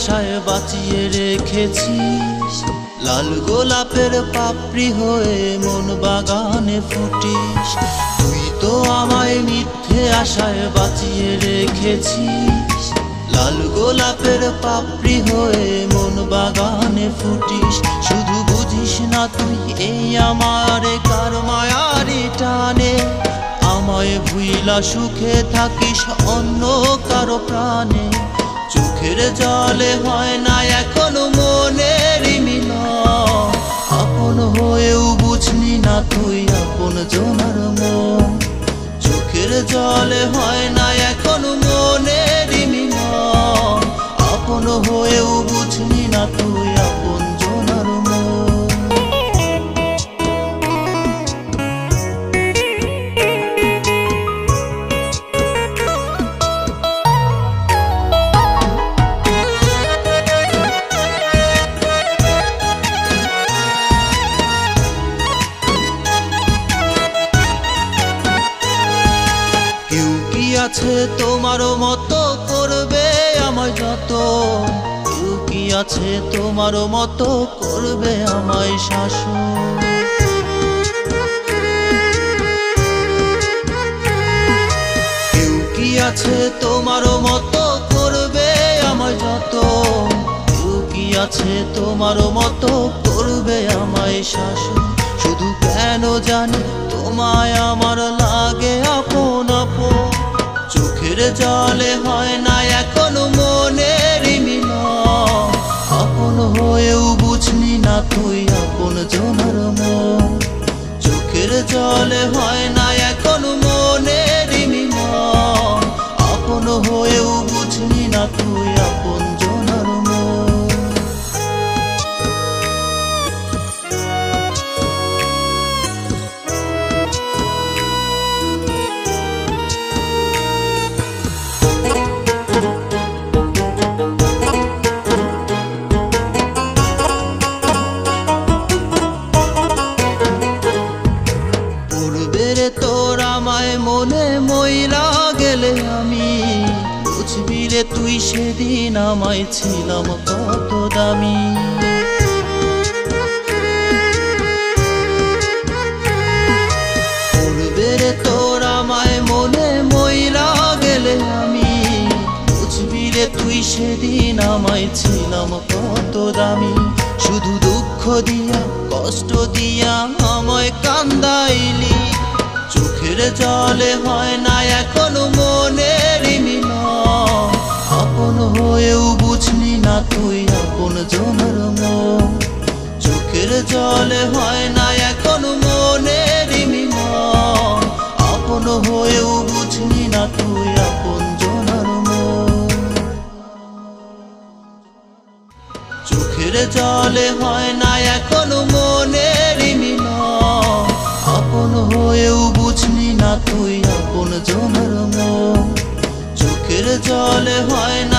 আশায় বাঁচিয়ে রেখেছিস, লাল গোলাপের পাপড়ি হয়ে মন বাগানে ফুটিস। তুই তো আমায় মিথ্যে আশায় বাঁচিয়ে রেখেছিস, লাল গোলাপের পাপড়ি হয়ে মন বাগানে ফুটিস। শুধু বুঝিস না তুই এই আমার কার মায়ারি টানে, আমায় ভুইলা সুখে থাকিস অন্য কারো প্রাণে। চোখের জলে হয় না এখনো মনের মিলন, আপন হয়েও বুঝলি না তুই আপন জনার মন। চোখের জলে হয় না এখনো মনের মিলন, আপন হয়েও বুঝলি না তুই আপন জনার মন। আছে তোমারও মতো করবে আমায় যত, কেউ কি আছে তোমারও মতো করবে আমায় শাসন। কেউ কি আছে তোমারও মতো করবে আমায় যত, কেউ কি আছে তোমারও মতো করবে আমায় শাসন। শুধু কেন জানি তোমায় আমার লাগে আপন আপন, চোখের জলে হয় না এখনো মনের মিলন, আপন হয়েও বুঝলি না তুই আপন জনার মন। চোখের জলে হয় না এখনো মনের মিলন, আপন হয়েও বুঝলি না তুই আপন জনার মন। তোর আমায় মনে মইরা গেলে আমি, বুঝবি রে তুই সেদিন আমায় ছিলাম কত দামি। পড়বে রে তোর আমায় মনে মইরা গেলে আমি, বুঝবি রে তুই সেদিন আমায় ছিলাম কত দামি। শুধু দুঃখ দিয়া কষ্ট দিয়া আমায় কান্দাইলি, চোখের জলে হয় না এখনো মনের মিলন, আপন হয়েও বুঝলি না তুই আপন জনার মন। চোখের জলে হয় না এখনো মনের মিলন, আপন হয়েও বুঝলি না তুই আপন জনার মন। চোখের জলে হয় না এখনো মনের মিলন, আপন হয়েও বুঝলি না তুই আপন জনার মন। চোখের জলে হয় না